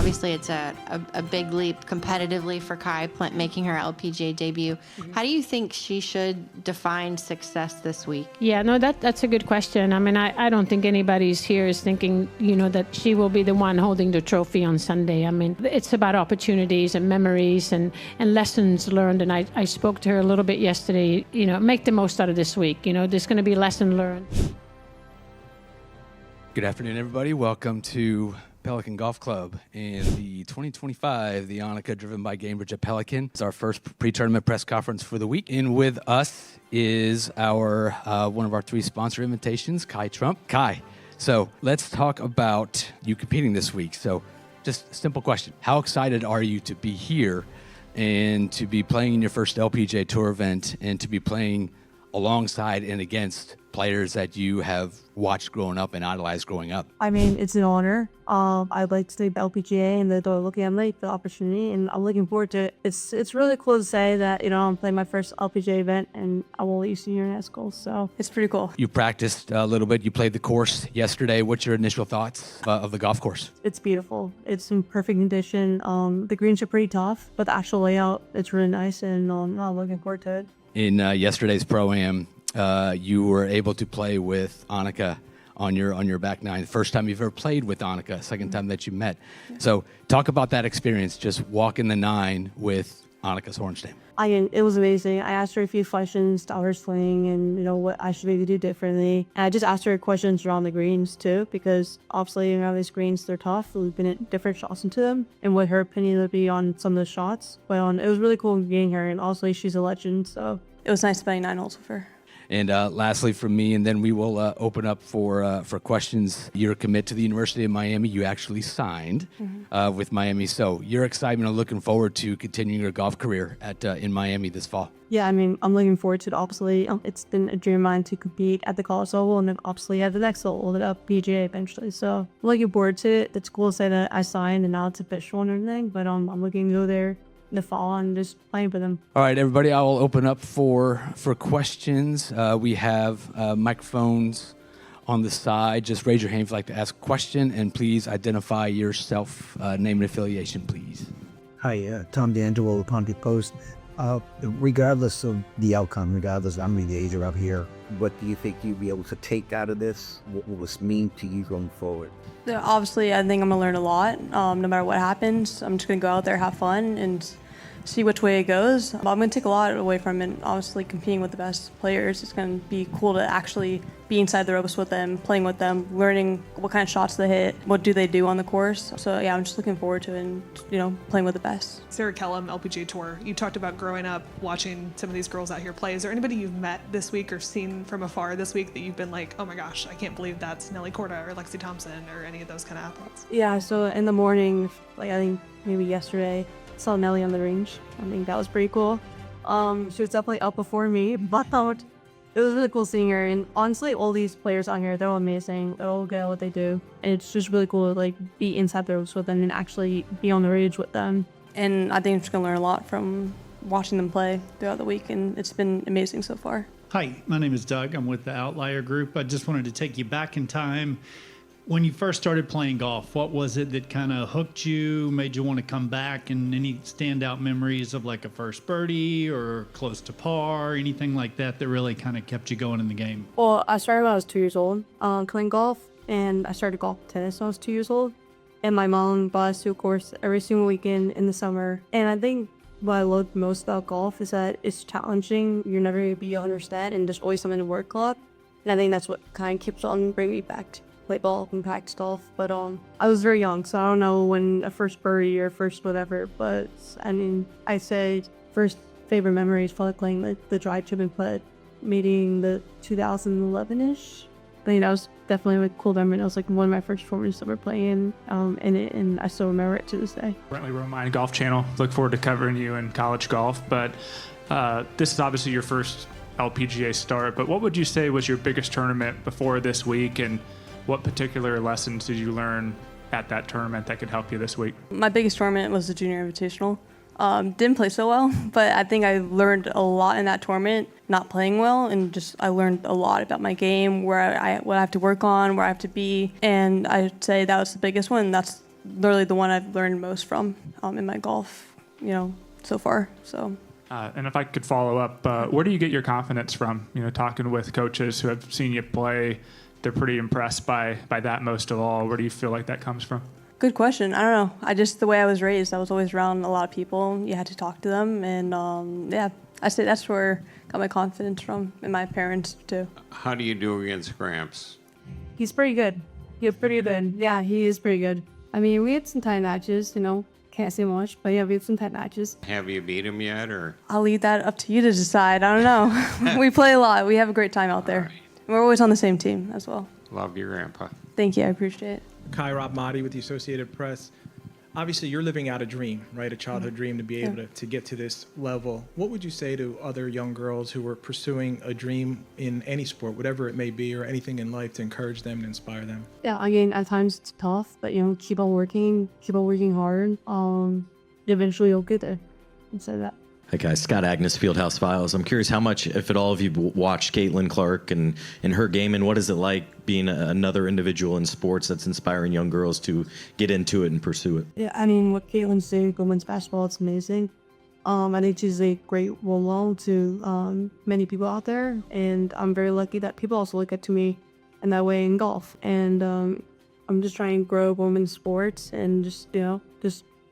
Obviously, it's a big leap competitively for Kai, making her LPGA debut. How do you think she should define success this week? Yeah, no, that's a good question. I mean, I don't think anybody's here is thinking, that she will be the one holding the trophy on Sunday. I mean, it's about opportunities and memories and lessons learned. And I spoke to her a little bit yesterday, make the most out of this week. There's going to be lesson learned. Good afternoon, everybody. Welcome to Pelican Golf Club and the 2025, the ANNIKA driven by Gainbridge at Pelican. It's our first pre-tournament press conference for the week. And with us is our one of our three sponsor invitations, Kai Trump. Kai, so let's talk about you competing this week. So just a simple question. How excited are you to be here and to be playing in your first LPGA Tour event and to be playing alongside and against players that you have watched growing up and idolized growing up? I mean, it's an honor. I'd like to say the LPGA and they're looking at me, the opportunity, and I'm looking forward to it. It's really cool to say that, I'm playing my first LPGA event and I will lead senior in school, so it's pretty cool. You practiced a little bit. You played the course yesterday. What's your initial thoughts of the golf course? It's beautiful. It's in perfect condition. The greens are pretty tough, but the actual layout, it's really nice, and I'm looking forward to it. In yesterday's Pro-Am, you were able to play with ANNIKA on your back nine. First time you've ever played with ANNIKA, second time that you met. So talk about that experience, just walking the nine with ANNIKA's Hornstam. It was amazing. I asked her a few questions about her swing and, what I should maybe do differently. And I just asked her questions around the greens too, because obviously around these greens, they're tough. We've been at different shots into them and what her opinion would be on some of the shots. But it was really cool meeting her, and also she's a legend, so it was nice playing 9 holes with her. And lastly from me, and then we will open up for questions. You're a commit to the University of Miami. You actually signed with Miami. So your excitement and looking forward to continuing your golf career in Miami this fall. Yeah, I mean, I'm looking forward to it. Obviously, it's been a dream of mine to compete at the college level and then obviously at the next level, the LPGA eventually. So I'm looking forward to it. It's cool to say that I signed and now it's official and everything, but I'm looking to go there in the fall and just playing for them. All right, everybody, I will open up for questions. We have microphones on the side. Just raise your hand if you'd like to ask a question, and please identify yourself, name and affiliation, please. Hi, Tom D'Angelo, Ponte Post. Regardless of the outcome, regardless of how many days are up here, what do you think you'll be able to take out of this? What will this mean to you going forward? Yeah, obviously, I think I'm going to learn a lot. No matter what happens, I'm just going to go out there, have fun, and see which way it goes. I'm going to take a lot away from it. Obviously, competing with the best players, it's going to be cool to actually be inside the ropes with them, playing with them, learning what kind of shots they hit, what do they do on the course. So yeah, I'm just looking forward to it and, playing with the best. Sarah Kellum, LPGA Tour. You talked about growing up watching some of these girls out here play. Is there anybody you've met this week or seen from afar this week that you've been like, oh my gosh, I can't believe that's Nelly Korda or Lexi Thompson or any of those kind of athletes? Yeah, so in the morning, I think maybe yesterday, saw Nelly on the range. I think that was pretty cool. She was definitely up before me, but it was really cool seeing her. And honestly, all these players on here, they're all amazing. They're all good at what they do. And it's just really cool to be inside the ropes with them and actually be on the range with them. And I think I'm just gonna learn a lot from watching them play throughout the week, and it's been amazing so far. Hi, my name is Doug. I'm with the Outlier Group. I just wanted to take you back in time. When you first started playing golf, what was it that kind of hooked you, made you want to come back, and any standout memories of like a first birdie or close to par, anything like that that really kind of kept you going in the game? Well, I started when I was 2 years old playing golf, and I started golf tennis when I was 2 years old. And my mom brought us to a course every single weekend in the summer. And I think what I love most about golf is that it's challenging. You're never going to be 100%, and there's always something to work on. And I think that's what kind of keeps on bringing me back to play ball and practice golf. But I was very young, so I don't know when a first birdie or first whatever, but I mean, I say first favorite memory is probably playing the dry chip and putt, meeting the 2011-ish. I think that was definitely a cool memory. That was one of my first tournaments that we're playing in it, and I still remember it to this day. Brantley Romine Golf Channel. Look forward to covering you in college golf, but this is obviously your first LPGA start, but what would you say was your biggest tournament before this week, and what particular lessons did you learn at that tournament that could help you this week? My biggest tournament was the Junior Invitational. Didn't play so well, but I think I learned a lot in that tournament, not playing well, and just I learned a lot about my game, what I have to work on, where I have to be, and I'd say that was the biggest one. That's literally the one I've learned most from in my golf, so far. So. And if I could follow up, where do you get your confidence from? Talking with coaches who have seen you play, they're pretty impressed by that most of all. Where do you feel like that comes from? Good question. I don't know. The way I was raised, I was always around a lot of people. You had to talk to them. And I say that's where I got my confidence from, and my parents too. How do you do against Gramps? He's pretty good. He's pretty good. Yeah, he is pretty good. I mean, we had some tight matches, can't say much, but yeah, we had some tight matches. Have you beat him yet, or? I'll leave that up to you to decide. I don't know. We play a lot. We have a great time out there. Right. We're always on the same team as well. Love your grandpa. Thank you. I appreciate it. Kai Rahmati with the Associated Press. Obviously, you're living out a dream, right? A childhood dream to be able to get to this level. What would you say to other young girls who are pursuing a dream in any sport, whatever it may be, or anything in life to encourage them and inspire them? Yeah, again, at times it's tough, but keep on working hard. Eventually you'll get there. And say that. Hi guys, Scott Agnes, Fieldhouse Files. I'm curious how much, if at all, have you watched Caitlin Clark and her game, and what is it like being another individual in sports that's inspiring young girls to get into it and pursue it? Yeah, I mean, what Caitlin's doing, women's basketball, it's amazing. I think she's a great role model to many people out there, and I'm very lucky that people also look up to me in that way in golf. And I'm just trying to grow women's sports and just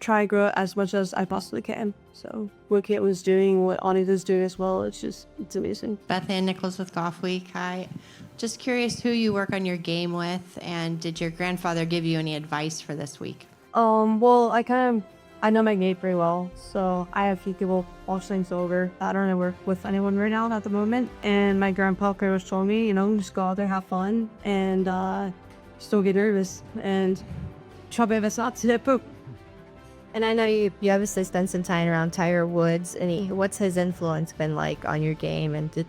try to grow it as much as I possibly can. So what Caitlin's doing, what Annika's doing as well, it's amazing. Beth Ann Nichols with Golf Week. Hi. Just curious who you work on your game with, and did your grandfather give you any advice for this week? Well, I know my game pretty well, so I have few people watch things over. I don't work with anyone right now at the moment, and my grandpa pretty much told me, just go out there, have fun, and just don't get nervous, and try my best not to hit poop. And I know you obviously spent some time around Tiger Woods. And what's his influence been like on your game? And did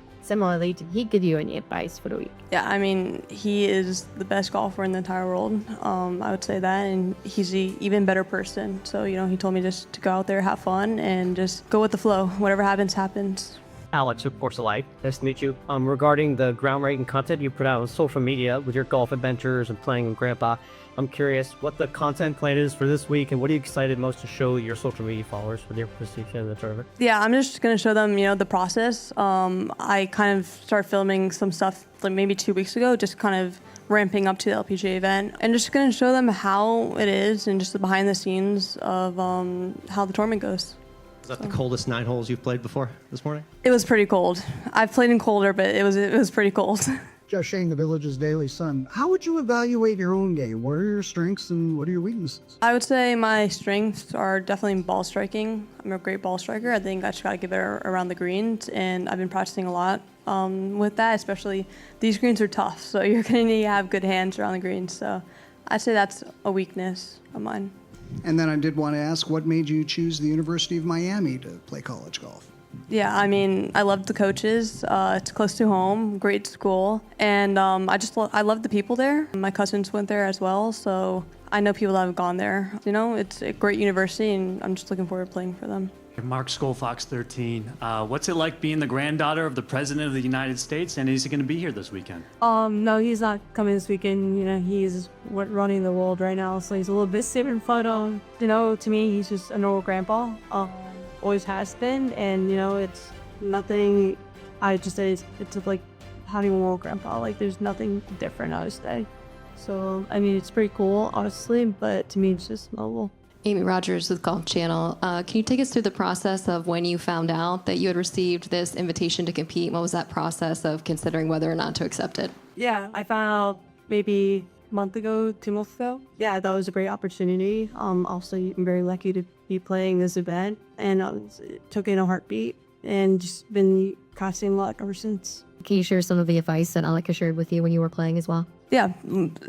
he give you any advice for the week? Yeah, I mean, he is the best golfer in the entire world. I would say that, and he's an even better person. So, he told me just to go out there, have fun, and just go with the flow. Whatever happens, happens. Alex of Course of Life. Nice to meet you. Regarding the groundbreaking content you put out on social media with your golf adventures and playing with Grandpa, I'm curious what the content plan is for this week, and what are you excited most to show your social media followers for their participation in the tournament? Yeah, I'm just going to show them, the process. I kind of started filming some stuff like maybe 2 weeks ago, just kind of ramping up to the LPGA event, and just going to show them how it is and just the behind the scenes of how the tournament goes. Is that the coldest 9 holes you've played before this morning? It was pretty cold. I've played in colder, but it was pretty cold. Josh Shane, the Village's Daily Sun. How would you evaluate your own game? What are your strengths and what are your weaknesses? I would say my strengths are definitely ball striking. I'm a great ball striker. I think I just got to get better around the greens, and I've been practicing a lot with that, especially these greens are tough, so you're going to need to have good hands around the greens. So I'd say that's a weakness of mine. And then I did want to ask, what made you choose the University of Miami to play college golf? Yeah, I mean, I love the coaches. It's close to home, great school, and I love the people there. My cousins went there as well, so I know people that have gone there. It's a great university, and I'm just looking forward to playing for them. Mark Skolfox, 13. What's it like being the granddaughter of the President of the United States, and is he going to be here this weekend? No, he's not coming this weekend. He's running the world right now, so he's a little bit different. But to me, he's just a normal grandpa. Always has been, and it's nothing. I just say it's like having a normal grandpa. Like there's nothing different, I would say. So I mean, it's pretty cool, honestly, but to me, it's just normal. Amy Rogers with Golf Channel. Can you take us through the process of when you found out that you had received this invitation to compete? What was that process of considering whether or not to accept it? Yeah, I found out maybe month ago, 2 months ago. Yeah, that was a great opportunity. Also, I'm very lucky to be playing this event, and took it in a heartbeat, and just been casting luck ever since. Can you share some of the advice that Annika shared with you when you were playing as well? Yeah,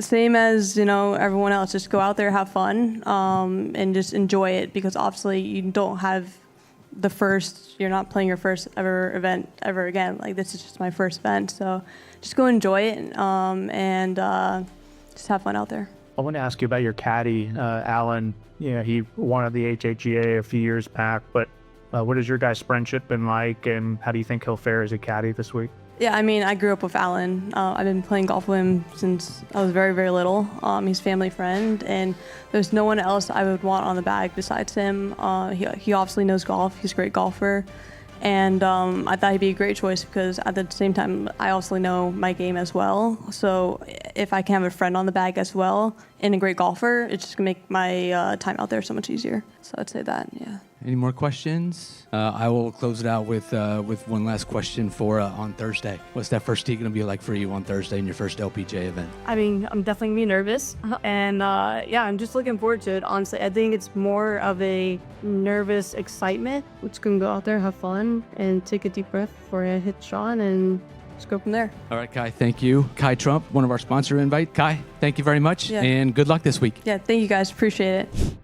same as everyone else. Just go out there, have fun, and just enjoy it, because obviously you don't have you're not playing your first ever event ever again. Like this is just my first event, so just go enjoy it, and just have fun out there. I want to ask you about your caddy, Alan. He won at the HHGA a few years back, but what has your guys' friendship been like, and how do you think he'll fare as a caddy this week? Yeah, I mean, I grew up with Alan. I've been playing golf with him since I was very, very little. He's a family friend, and there's no one else I would want on the bag besides him. He obviously knows golf. He's a great golfer. And I thought he'd be a great choice because at the same time, I also know my game as well. So if I can have a friend on the bag as well and a great golfer, it's just going to make my time out there so much easier. So I'd say that, yeah. Any more questions? I will close it out with one last question for on Thursday. What's that first tee going to be like for you on Thursday in your first LPGA event? I mean, I'm definitely gonna be nervous, and yeah, I'm just looking forward to it. Honestly, I think it's more of a nervous excitement. We're just gonna go out there, have fun, and take a deep breath before I hit shot, and just go from there. All right, Kai, thank you. Kai Trump, one of our sponsor invite. Kai, thank you very much, Yeah. and good luck this week. Yeah, thank you guys. Appreciate it.